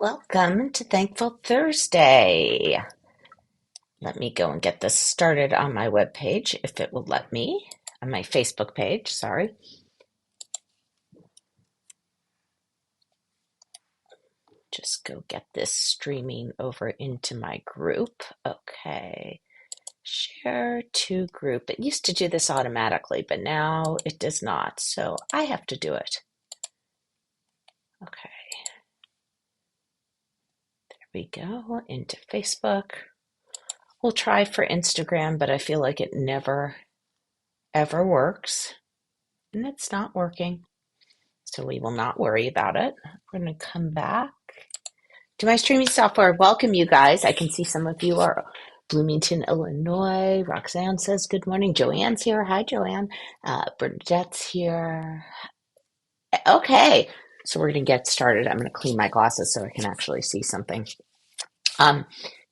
Welcome to Thankful Thursday. Let me go and get this started on my webpage, if it will let me, on my Facebook page, sorry. Just go get this streaming over into my group. Okay, share to group. It used to do this automatically, but now it does not, so I have to do it. Okay, there we go, into Facebook. We'll try for Instagram, but I feel like it never, ever works. And it's not working. So we will not worry about it. We're going to come back to my streaming software. Welcome, you guys. I can see some of you are Bloomington, Illinois. Roxanne says good morning. Joanne's here. Hi, Joanne. Bernadette's here. Okay, so we're going to get started. I'm going to clean my glasses so I can actually see something.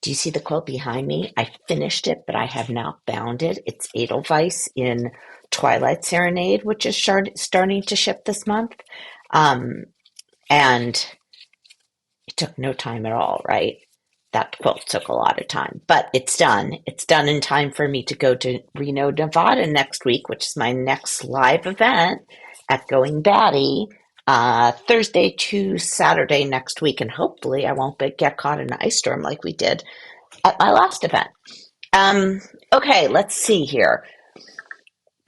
Do you see the quilt behind me? I finished it, but I have now bound it. It's Edelweiss in Twilight Serenade, which is starting to ship this month. And it took no time at all, right? That quilt took a lot of time, but it's done. It's done in time for me to go to Reno, Nevada next week, which is my next live event at Going Batty, Thursday to Saturday next week. And hopefully I won't get caught in an ice storm like we did at my last event. Okay, let's see here.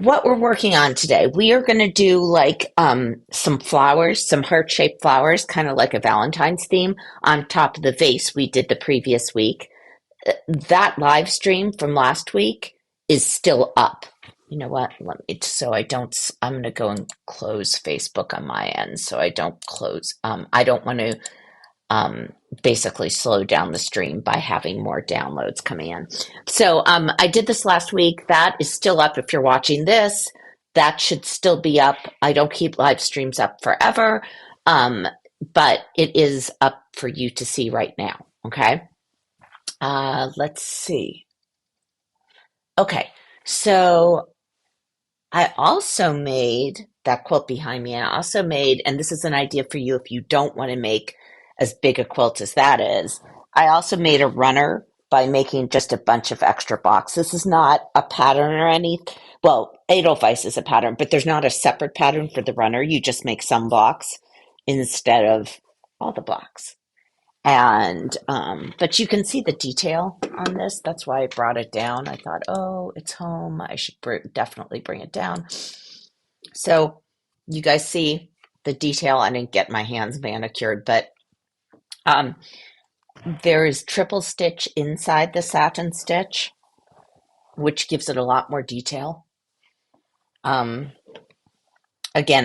What we're working on today, we are going to do like some flowers, some heart-shaped flowers, kind of like a Valentine's theme on top of the vase we did the previous week. That live stream from last week is still up. You know what? I'm going to go and close Facebook on my end so I don't close. I don't want to basically slow down the stream by having more downloads coming in. So I did this last week. That is still up. If you're watching this, that should still be up. I don't keep live streams up forever, but it is up for you to see right now. Okay. Let's see. Okay. So I also made that quilt behind me. I also made, and this is an idea for you if you don't want to make as big a quilt as that is. I also made a runner by making just a bunch of extra blocks. This is not a pattern or anything. Well, Edelweiss is a pattern, but there's not a separate pattern for the runner. You just make some blocks instead of all the blocks. And but you can see the detail on this. That's why I brought it down. I thought, oh, it's home. I should definitely bring it down. So you guys see the detail. I didn't get my hands manicured, but there is triple stitch inside the satin stitch, which gives it a lot more detail. Again,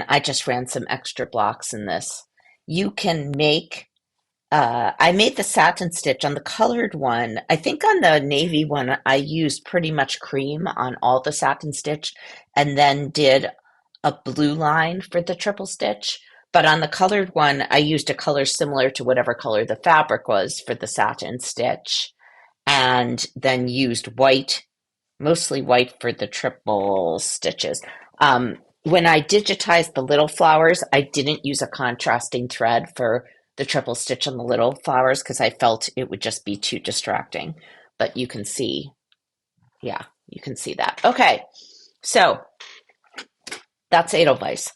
I just ran some extra blocks in this. You can make I made the satin stitch on the colored one. I think on the navy one, I used pretty much cream on all the satin stitch and then did a blue line for the triple stitch. But on the colored one, I used a color similar to whatever color the fabric was for the satin stitch, and then used white, mostly white for the triple stitches. When I digitized the little flowers, I didn't use a contrasting thread for the triple stitch on the little flowers because I felt it would just be too distracting. But you can see, yeah, you can see that. Okay, so that's Edelweiss.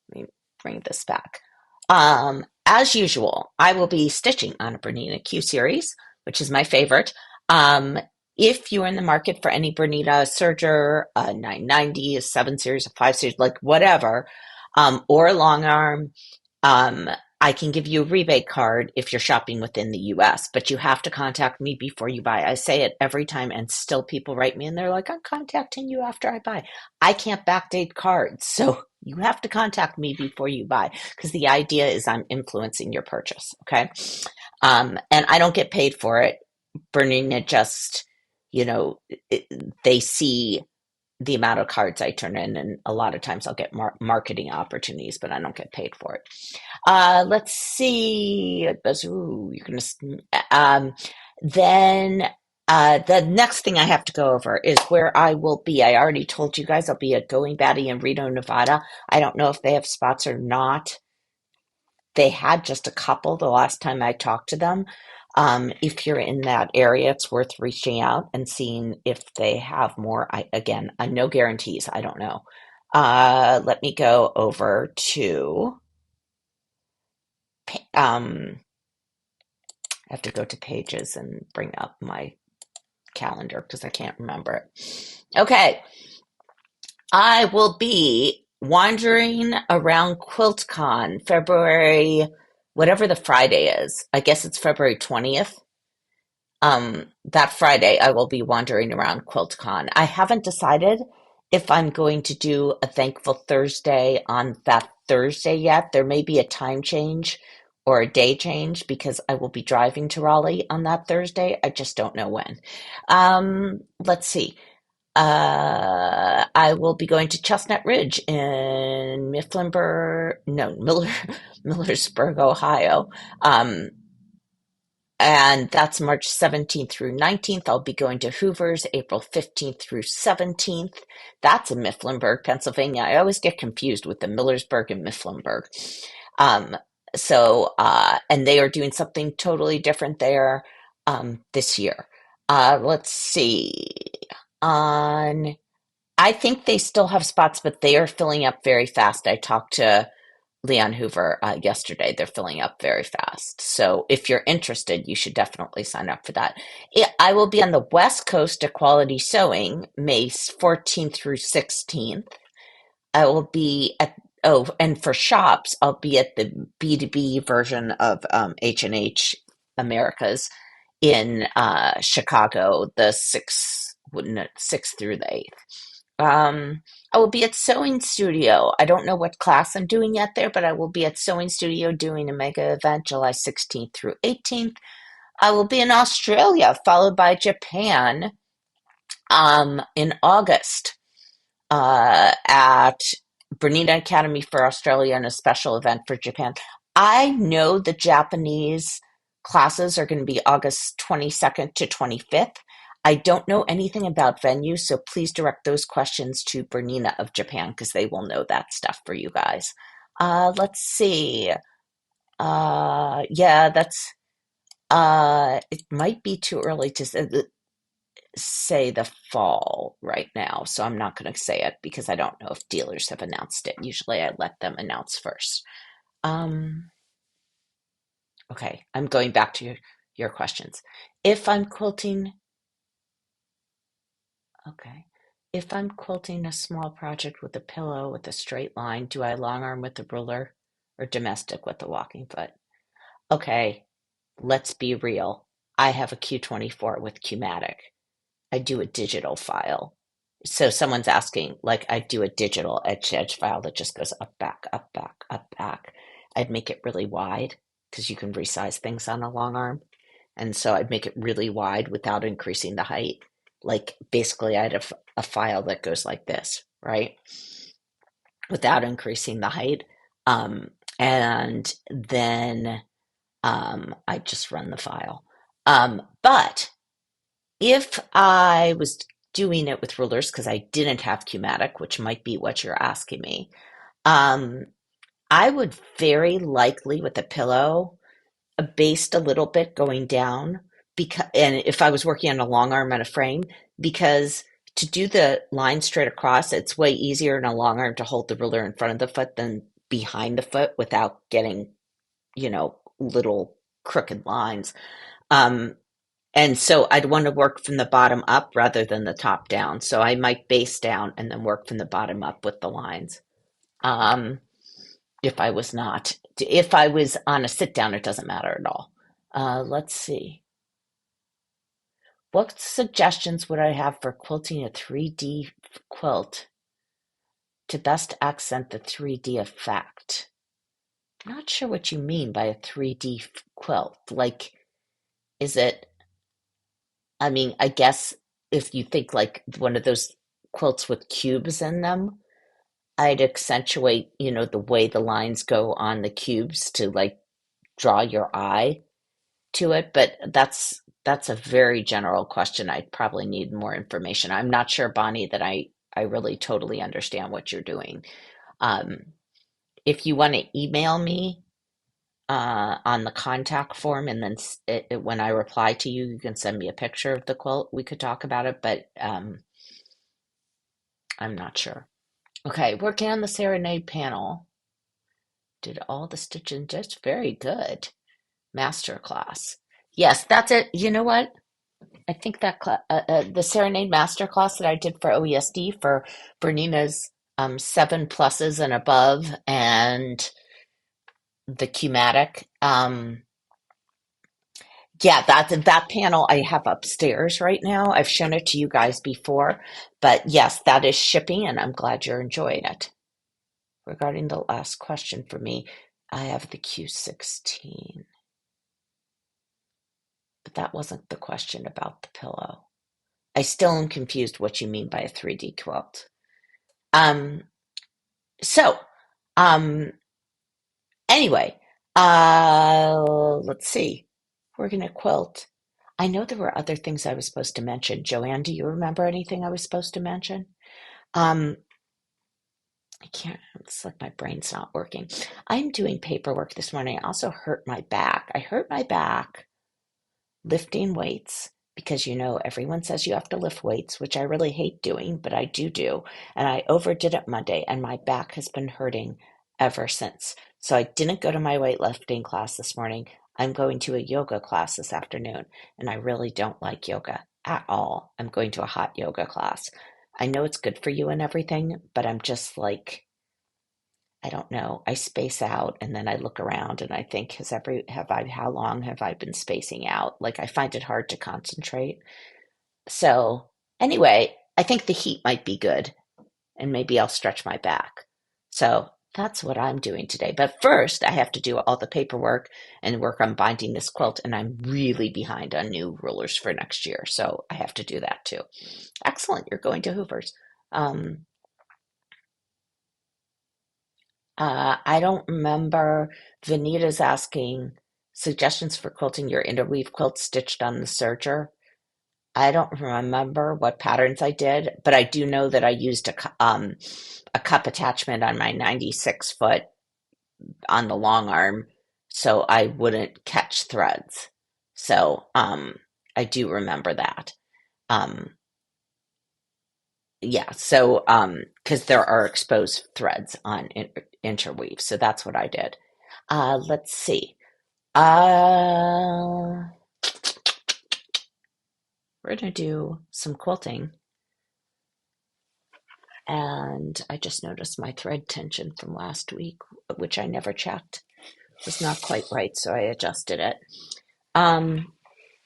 Let me bring this back. As usual, I will be stitching on a Bernina Q series, which is my favorite. If you're in the market for any Bernina Serger, a 990, a 7 series, a 5 series, like whatever, or a long arm, I can give you a rebate card if you're shopping within the US, but you have to contact me before you buy. I say it every time, and still people write me and they're like, I'm contacting you after I buy. I can't backdate cards, so you have to contact me before you buy because the idea is I'm influencing your purchase, okay? And I don't get paid for it. Bernina just, they see the amount of cards I turn in, and a lot of times I'll get marketing opportunities, but I don't get paid for it. Let's see. Ooh, you're gonna. Then the next thing I have to go over is where I will be. I already told you guys I'll be at Going Batty in Reno, Nevada. I don't know if they have spots or not They had just a couple the last time I talked to them. If you're in that area, it's worth reaching out and seeing if they have more. Again, no guarantees. I don't know. Let me go over to, I have to go to pages and bring up my calendar because I can't remember it. Okay, I will be wandering around QuiltCon February, whatever the Friday is. I guess it's February 20th. That Friday, I will be wandering around QuiltCon. I haven't decided if I'm going to do a Thankful Thursday on that Thursday yet. There may be a time change or a day change because I will be driving to Raleigh on that Thursday. I just don't know when. Let's see. I will be going to Chestnut Ridge in Millersburg, Ohio. Um, and that's March 17th through 19th. I'll be going to Hoover's April 15th through 17th. That's in Mifflinburg, Pennsylvania. I always get confused with the Millersburg and Mifflinburg. Um, and they are doing something totally different there this year. Let's see. On, I think they still have spots, but they are filling up very fast. I talked to Leon Hoover yesterday. They're filling up very fast. So if you're interested, you should definitely sign up for that. I will be on the West Coast at Quality Sewing, May 14th through 16th. I will be at, oh, and for shops, I'll be at the B2B version of H&H Americas in Chicago, the 6th through the 8th. I will be at Sewing Studio. I don't know what class I'm doing yet there, but I will be at Sewing Studio doing a mega event July 16th through 18th. I will be in Australia, followed by Japan in August at Bernina Academy for Australia and a special event for Japan. I know the Japanese classes are going to be August 22nd to 25th. I don't know anything about venues, so please direct those questions to Bernina of Japan because they will know that stuff for you guys. Let's see. Yeah, it might be too early to say the fall right now, so I'm not going to say it because I don't know if dealers have announced it. Usually I let them announce first. Um, okay, I'm going back to your questions. If I'm quilting, okay, if I'm quilting a small project with a pillow with a straight line, do I long arm with the ruler or domestic with the walking foot? Okay, let's be real. I have a Q24 with Qmatic. I do a digital file. So someone's asking, like I do a digital edge to edge file that just goes up, back, up, back, up, back. I'd make it really wide because you can resize things on a long arm. And so I'd make it really wide without increasing the height. Like basically I'd have a file that goes like this, right? Without increasing the height. And then I just run the file. But if I was doing it with rulers because I didn't have Qmatic, which might be what you're asking me, um, I would very likely with a pillow baste a little bit going down because, and if I was working on a long arm and a frame, because to do the line straight across, it's way easier in a long arm to hold the ruler in front of the foot than behind the foot without getting, little crooked lines. Um, and so I'd want to work from the bottom up rather than the top down. So I might base down and then work from the bottom up with the lines. Um, if I was not, if I was on a sit down, it doesn't matter at all. Let's see. What suggestions would I have for quilting a 3D quilt to best accent the 3D effect? Not sure what you mean by a 3D quilt. Like, is it, I mean, I guess if you think like one of those quilts with cubes in them, I'd accentuate, the way the lines go on the cubes to like draw your eye to it. But that's a very general question. I'd probably need more information. I'm not sure, Bonnie, that I really totally understand what you're doing. Um, if you want to email me on the contact form, and then when I reply to you, you can send me a picture of the quilt. We could talk about it, but I'm not sure. Okay, working on the serenade panel. Did all the stitching just very good. Master class. Yes, that's it. You know what? I think that the Serenade Masterclass that I did for OESD for Bernina's 7 pluses and above and the Cumatic. Yeah, that panel I have upstairs right now. I've shown it to you guys before, but yes, that is shipping, and I'm glad you're enjoying it. Regarding the last question for me, I have the Q16, but that wasn't the question about the pillow. I still am confused what you mean by a 3D quilt. Um, So, um, anyway, let's see. We're gonna quilt. I know there were other things I was supposed to mention. Joanne, do you remember anything I was supposed to mention? Um, I can't, it's like my brain's not working. I'm doing paperwork this morning. I also hurt my back. I hurt my back lifting weights because everyone says you have to lift weights, which I really hate doing, but I do. And I overdid it Monday, and my back has been hurting ever since. So I didn't go to my weightlifting class this morning. I'm going to a yoga class this afternoon, and I really don't like yoga at all. I'm going to a hot yoga class. I know it's good for you and everything, but I'm just like, I don't know. I space out and then I look around and I think, how long have I been spacing out? Like I find it hard to concentrate. So anyway, I think the heat might be good and maybe I'll stretch my back. So that's what I'm doing today. But first, I have to do all the paperwork and work on binding this quilt, and I'm really behind on new rulers for next year. So I have to do that too. Excellent. You're going to Hoover's. Um, I don't remember. Vanita's asking suggestions for quilting your interweave quilt stitched on the serger. I don't remember what patterns I did, but I do know that I used a cup attachment on my 96 foot on the long arm so I wouldn't catch threads. So I do remember that. Um, yeah, so because there are exposed threads on interweave, so that's what I did. Let's see. Uh, we're gonna do some quilting, and I just noticed my thread tension from last week, which I never checked, was not quite right, so I adjusted it. Um,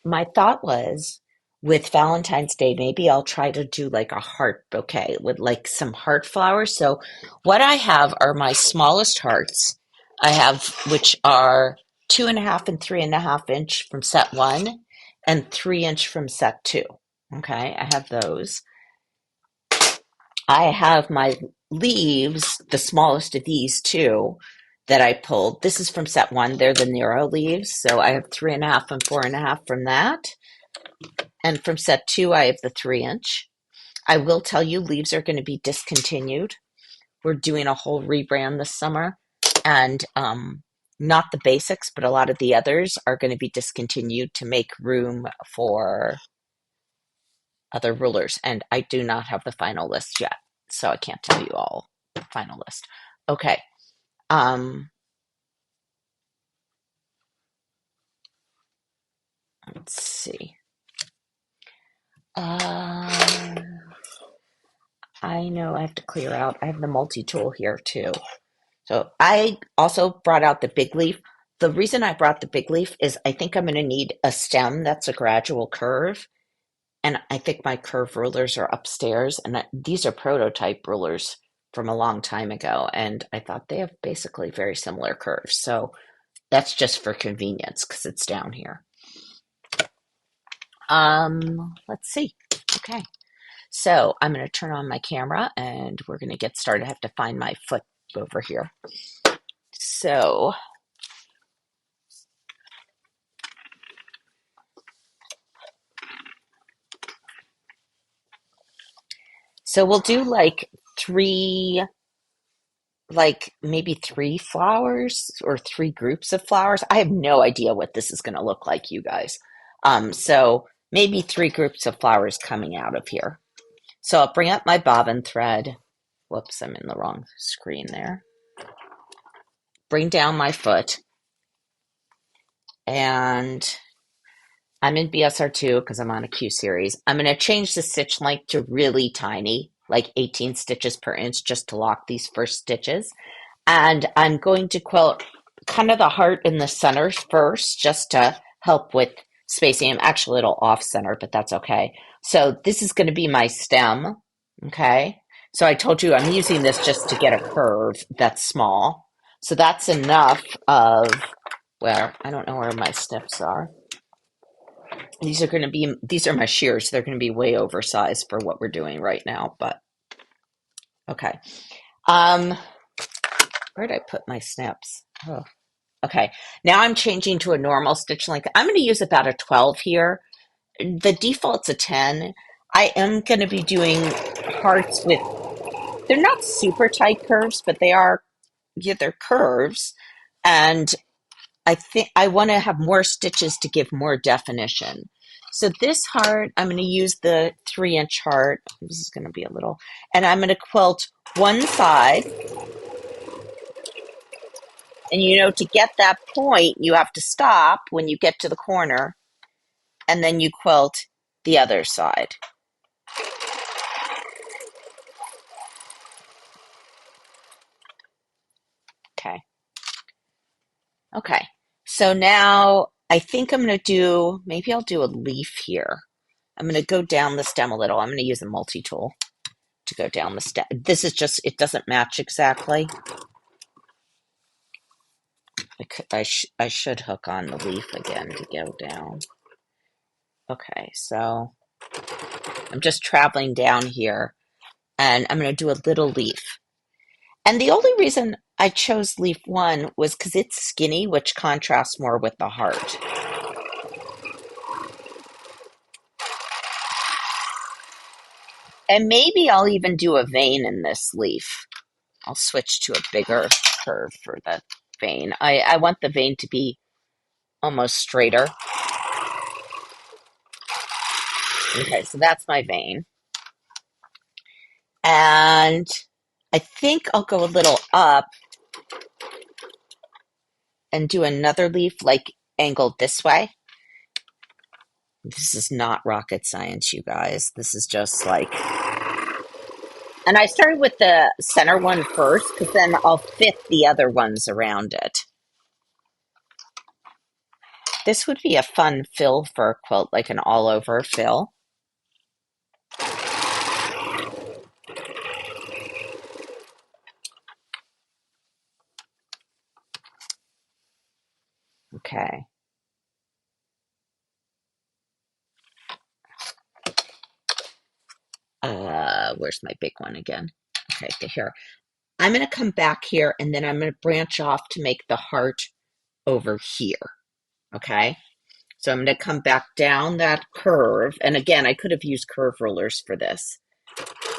my thought was with Valentine's Day, maybe I'll try to do like a heart bouquet with like some heart flowers. So what I have are my smallest hearts. I have, which are 2.5 and 3.5 inch from set one and 3 inch from set two. Okay, I have those. I have my leaves, the smallest of these two that I pulled. This is from set one. They're the Nero leaves. So I have 3.5 and 4.5 from that. And from set two, I have the 3 inch. I will tell you, leaves are going to be discontinued. We're doing a whole rebrand this summer, and not the basics, but a lot of the others are going to be discontinued to make room for other rulers. And I do not have the final list yet, so I can't tell you all the final list. Okay. Um, let's see. Uh, I know I have to clear out. I have the multi-tool here too. So I also brought out the big leaf. The reason I brought the big leaf is I think I'm going to need a stem that's a gradual curve. And I think my curve rulers are upstairs. And these are prototype rulers from a long time ago. And I thought they have basically very similar curves. So that's just for convenience because it's down here. Let's see. Okay. So I'm going to turn on my camera and we're going to get started. I have to find my foot over here. So we'll do like 3 like maybe three flowers or three groups of flowers. I have no idea what this is going to look like, you guys. So maybe three groups of flowers coming out of here. So I'll bring up my bobbin thread. Whoops, I'm in the wrong screen there. Bring down my foot, and I'm in BSR2 because I'm on a Q series. I'm going to change the stitch length to really tiny, like 18 stitches per inch, just to lock these first stitches. And I'm going to quilt kind of the heart in the center first, just to help with spacing. I'm actually a little off center, but that's okay. So this is going to be my stem, okay? So I told you I'm using this just to get a curve that's small. So that's enough of, where, I don't know where my snips are. These are my shears. They're going to be way oversized for what we're doing right now, but okay. Um, where did I put my snips? Oh, okay. Now I'm changing to a normal stitch length. I'm going to use about a 12 here. The default's a 10. I am going to be doing hearts with, they're not super tight curves, but they are, yeah, they're curves. And I think I want to have more stitches to give more definition. So this heart, I'm going to use the 3-inch heart. This is going to be a little, and I'm going to quilt one side. And to get that point, you have to stop when you get to the corner, and then you quilt the other side. Okay. Okay. So now I think I'm going to do, maybe I'll do a leaf here. I'm going to go down the stem a little. I'm going to use a multi-tool to go down the stem. This is just, it doesn't match exactly. I should hook on the leaf again to go down. Okay, so I'm just traveling down here, and I'm going to do a little leaf. And the only reason I chose leaf 1 was because it's skinny, which contrasts more with the heart. And maybe I'll even do a vein in this leaf. I'll switch to a bigger curve for the vein. I want the vein to be almost straighter. Okay, so that's my vein. And I think I'll go a little up and do another leaf, like angled this way. This is not rocket science, you guys. This is just like, and I started with the center one first because then I'll fit the other ones around it. This would be a fun fill for a quilt, like an all over fill. Okay. Where's my big one again? Okay, here. I'm going to come back here, and then I'm going to branch off to make the heart over here. Okay? So I'm going to come back down that curve. And again, I could have used curve rulers for this.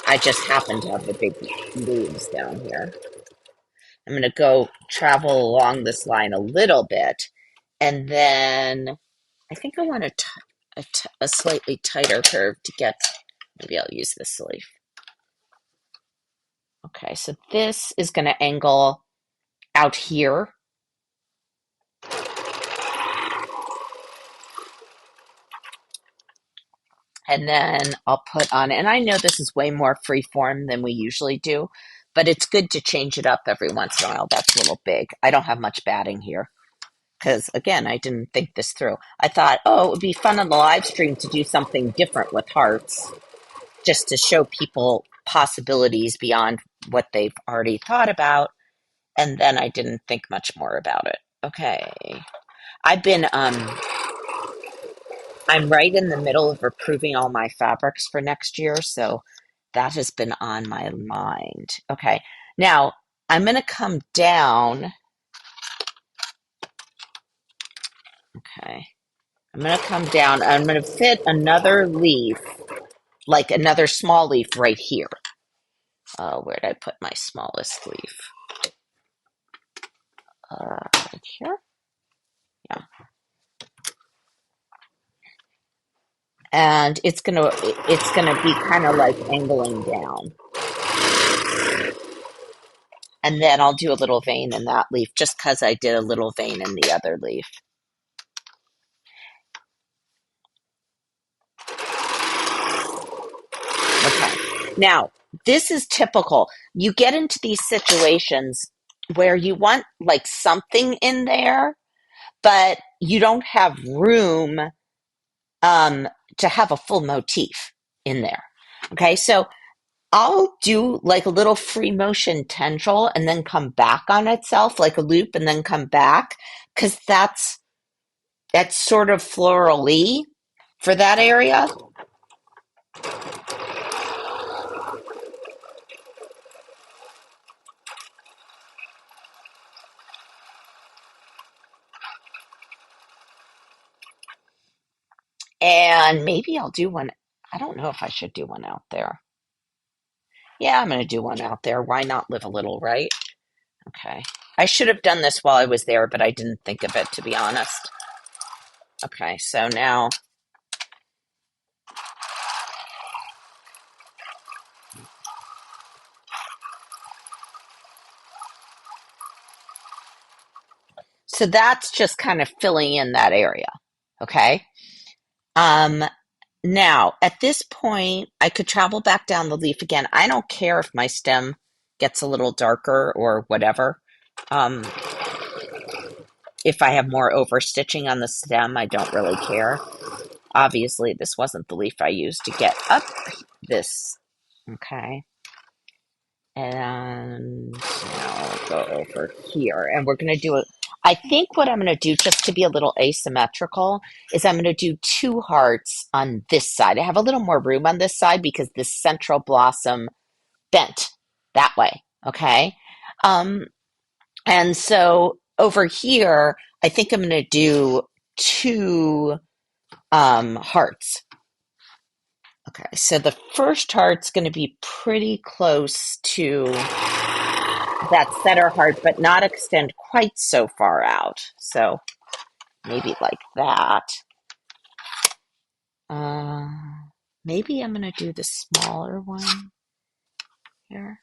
I just happen to have the big leaves down here. I'm going to go travel along this line a little bit. And then I think I want a slightly tighter curve to get, maybe I'll use this leaf. Okay, so this is going to angle out here. And then I'll put on, and I know this is way more free form than we usually do, but it's good to change it up every once in a while. That's a little big. I don't have much batting here because, again, I didn't think this through. I thought, oh, it would be fun on the live stream to do something different with hearts, just to show people possibilities beyond what they've already thought about. And then I didn't think much more about it. Okay. I'm right in the middle of approving all my fabrics for next year, so that has been on my mind. Okay, now I'm going to come down. Okay, I'm going to come down. I'm going to fit another leaf, like another small leaf right here. Oh, where did I put my smallest leaf? right here. Yeah. And it's gonna be kind of like angling down. And then I'll do a little vein in that leaf just because I did a little vein in the other leaf. Okay. Now, this is typical. You get into these situations where you want like something in there, but you don't have room um, to have a full motif in there. Okay, so I'll do like a little free motion tendril and then come back on itself, like a loop, and then come back, because that's sort of floral-y for that area. And maybe I'll do one. I don't know if I should do one out there. Yeah, I'm going to do one out there. Why not live a little, right? Okay. I should have done this while I was there, but I didn't think of it, to be honest. Okay, so now, so that's just kind of filling in that area. Okay. Um, Now, at this point, I could travel back down the leaf again. I don't care if my stem gets a little darker or whatever. Um, if I have more overstitching on the stem, I don't really care. Obviously, this wasn't the leaf I used to get up this. Okay. And now I'll go over here. And we're going to do it. I think what I'm going to do, just to be a little asymmetrical, is I'm going to do two hearts on this side. I have a little more room on this side because this central blossom bent that way. Okay. Um, and so over here, I think I'm going to do two hearts. Okay, so the first heart's going to be pretty close to that center heart, but not extend quite so far out. So maybe like that. Uh, Maybe I'm going to do the smaller one here.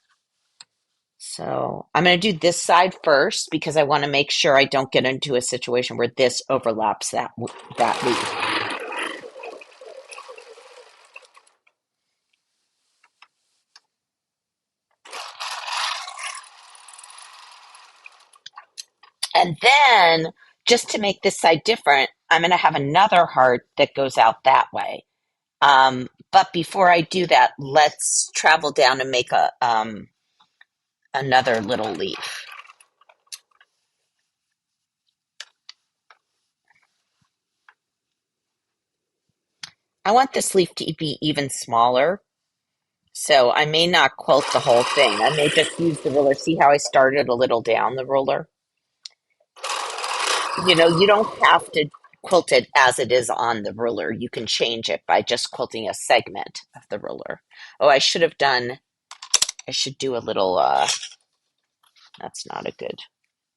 So I'm going to do this side first because I want to make sure I don't get into a situation where this overlaps that leaf. And then, just to make this side different, I'm going to have another heart that goes out that way. But before I do that, let's travel down and make another little leaf. I want this leaf to be even smaller, so I may not quilt the whole thing. I may just use the ruler. See how I started a little down the ruler? You don't have to quilt it as it is on the ruler. You can change it by just quilting a segment of the ruler. Oh, I should do a little, that's not a good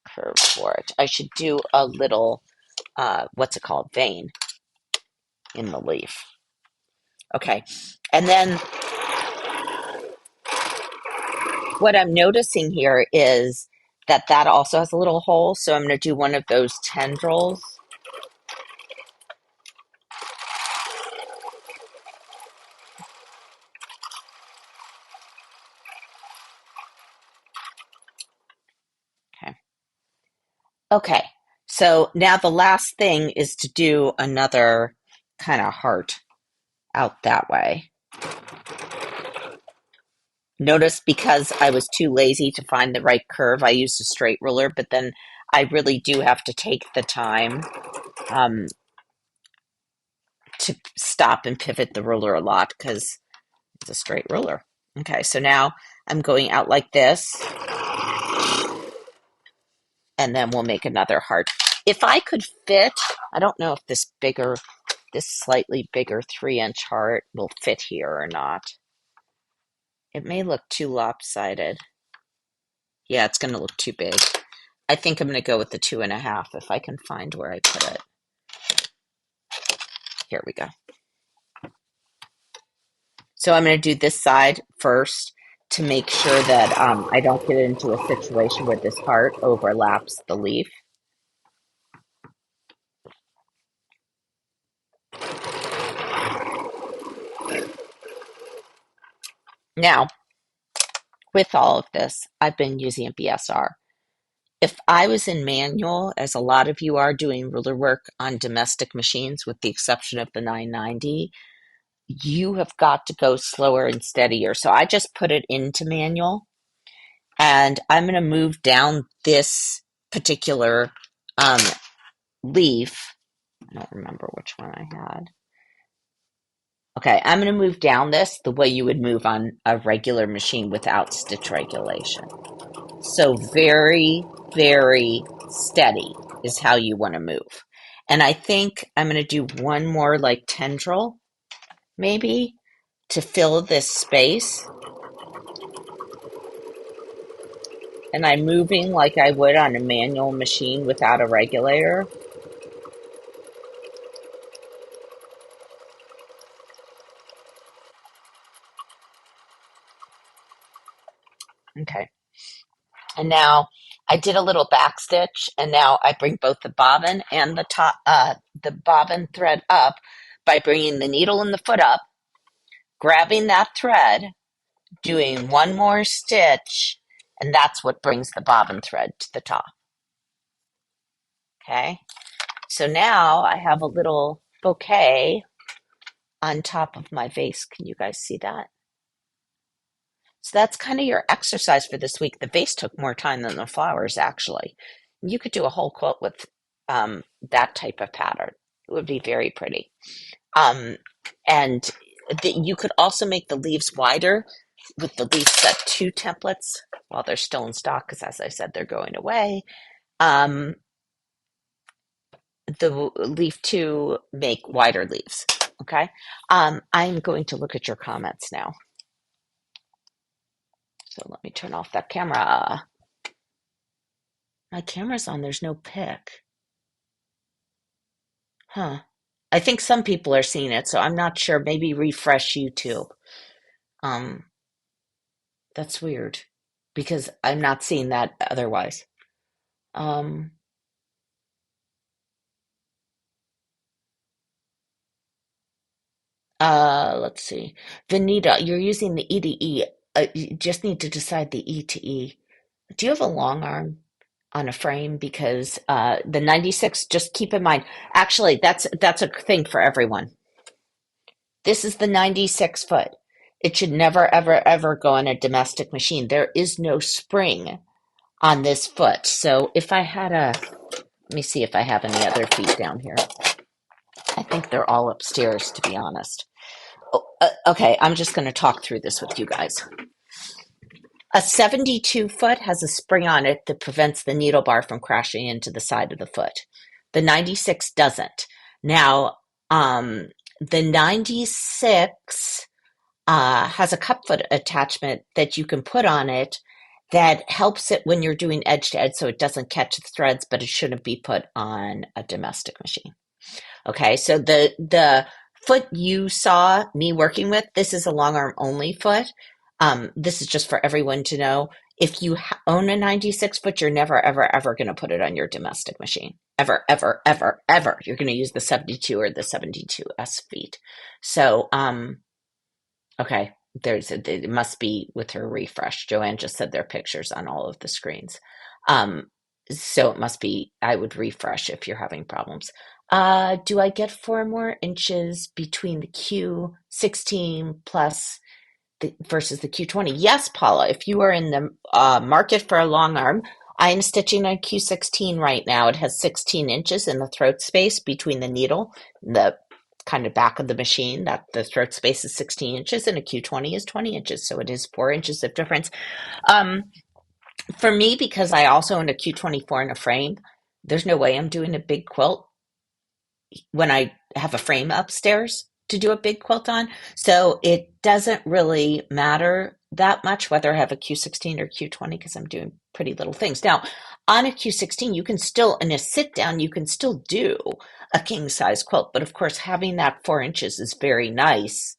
curve for it. I should do a little, what's it called? Vein in the leaf. Okay. And then what I'm noticing here is that also has a little hole. So I'm going to do one of those tendrils. Okay. Okay. So now the last thing is to do another kind of heart out that way. Notice because I was too lazy to find the right curve, I used a straight ruler, but then I really do have to take the time um, to stop and pivot the ruler a lot because it's a straight ruler. Okay, so now I'm going out like this, and then we'll make another heart. If I could fit, I don't know if this slightly bigger 3-inch heart will fit here or not. It may look too lopsided. Yeah, it's going to look too big. I think I'm going to go with the 2.5 if I can find where I put it. Here we go. So I'm going to do this side first to make sure that I don't get into a situation where this heart overlaps the leaf. Now, with all of this, I've been using a BSR. If I was in manual, as a lot of you are doing ruler work on domestic machines, with the exception of the 990, you have got to go slower and steadier. So I just put it into manual, and I'm going to move down this particular um, leaf. I don't remember which one I had. Okay, I'm going to move down this the way you would move on a regular machine without stitch regulation. So very, very steady is how you want to move. And I think I'm going to do one more like tendril, maybe, to fill this space. And I'm moving like I would on a manual machine without a regulator. Okay. And now I did a little back stitch, and now I bring both the bobbin and the bobbin thread up by bringing the needle and the foot up, grabbing that thread, doing one more stitch, and that's what brings the bobbin thread to the top. Okay, so now I have a little bouquet on top of my vase. Can you guys see that? So that's kind of your exercise for this week. The vase took more time than the flowers, actually. You could do a whole quilt with that type of pattern. It would be very pretty. Um, and you could also make the leaves wider with the leaf set 2 templates while they're still in stock, because as I said, they're going away. Um, the leaf 2 make wider leaves. Okay. I'm going to look at your comments now. So let me turn off that camera. My camera's on, there's no pic. Huh. I think some people are seeing it, so I'm not sure. Maybe refresh YouTube. Um, that's weird because I'm not seeing that otherwise. Um, let's see. Vanita, you're using the E to E. You just need to decide the E to E. Do you have a long arm on a frame? Because the 96, just keep in mind, actually, that's a thing for everyone. This is the 96 foot. It should never, ever, ever go on a domestic machine. There is no spring on this foot. So if I had let me see if I have any other feet down here. I think they're all upstairs, to be honest. Oh, okay, I'm just going to talk through this with you guys. A 72 foot has a spring on it that prevents the needle bar from crashing into the side of the foot. The 96 doesn't. Now, the 96 has a cup foot attachment that you can put on it that helps it when you're doing edge to edge so it doesn't catch the threads, but it shouldn't be put on a domestic machine. Okay, so the foot you saw me working with, this is a long arm only foot. This is just for everyone to know. If you own a 96 foot, you're never, ever, ever going to put it on your domestic machine. Ever, ever, ever, ever. You're going to use the 72 or the 72S feet. So, okay, it must be with her refresh. Joanne just said there are pictures on all of the screens. So it must be, I would refresh if you're having problems. Do I get 4 more inches between the Q16 plus versus the Q20? Yes, Paula, if you are in the market for a long arm, I am stitching on Q16 right now. It has 16 inches in the throat space between the needle and the kind of back of the machine. That the throat space is 16 inches and a Q20 is 20 inches. So it is 4 inches of difference. For me, because I also own a Q24 in a frame, there's no way I'm doing a big quilt when I have a frame upstairs to do a big quilt on. So it doesn't really matter that much whether I have a Q16 or Q20 because I'm doing pretty little things. Now, On a Q16, you can still, in a sit down, you can still do a king size quilt. But of course, having that 4 inches is very nice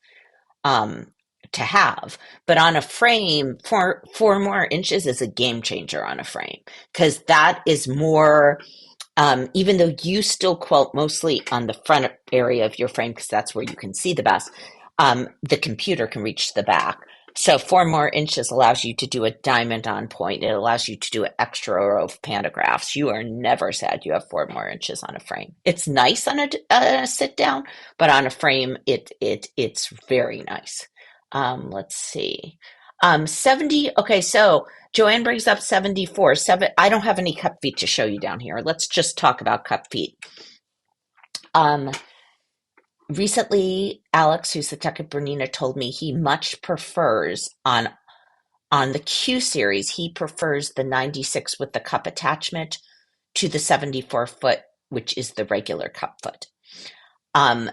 um, to have. But on a frame, four more inches is a game changer on a frame because that is more. Even though you still quilt mostly on the front area of your frame because that's where you can see the best, the computer can reach the back. So 4 more inches allows you to do a diamond on point. It allows you to do an extra row of pantographs. You are never sad you have 4 more inches on a frame. It's nice on a sit down, but on a frame, it's very nice. Let's see. 70. Okay, so Joanne brings up 74. I don't have any cup feet to show you down here. Let's just talk about cup feet. Um, Recently, Alex, who's the tech at Bernina, told me he much prefers on the Q series, he prefers the 96 with the cup attachment to the 74 foot, which is the regular cup foot. Um,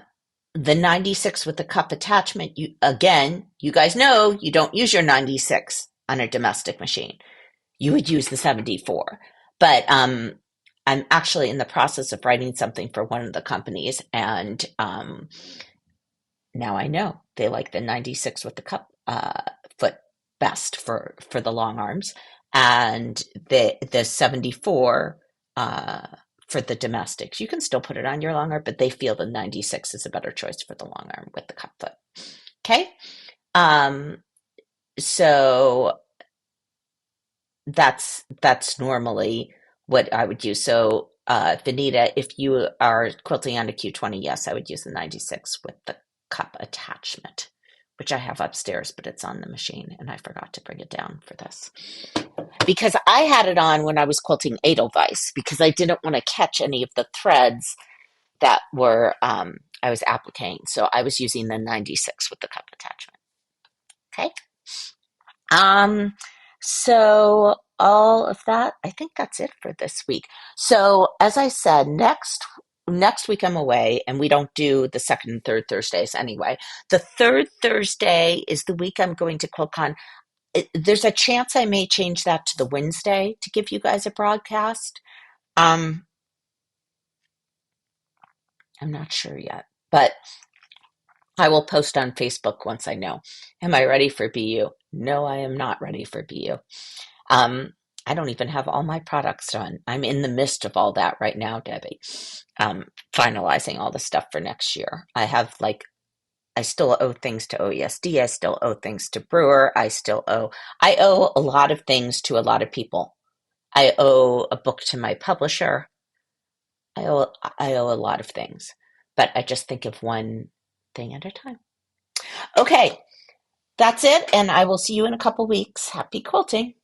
the 96 with the cup attachment, you guys know you don't use your 96 on a domestic machine. You would use the 74. But I'm actually in the process of writing something for one of the companies, and now I know they like the 96 with the cup foot best for the long arms, and the 74 for the domestics. You can still put it on your long arm, but they feel the 96 is a better choice for the long arm with the cup foot. Okay, um, so that's normally what I would use. So, Vanita, if you are quilting on a Q20, yes, I would use the 96 with the cup attachment, which I have upstairs, but it's on the machine, and I forgot to bring it down for this because I had it on when I was quilting Edelweiss because I didn't want to catch any of the threads that were I was appliquing. So I was using the 96 with the cup attachment. Okay. Um, so all of that, I think that's it for this week. So as I said, next week I'm away and we don't do the second and third Thursdays anyway. The third Thursday is the week I'm going to QuiltCon. There's a chance I may change that to the Wednesday to give you guys a broadcast. Um, I'm not sure yet, but I will post on Facebook once I know. Am I ready for BU? No, I am not ready for BU. Um, I don't even have all my products done. I'm in the midst of all that right now, Debbie. Finalizing all the stuff for next year. I still owe things to OESD. I still owe things to Brewer. I owe a lot of things to a lot of people. I owe a book to my publisher. I owe a lot of things, but I just think of one thing at a time. Okay, that's it, and I will see you in a couple weeks. Happy quilting.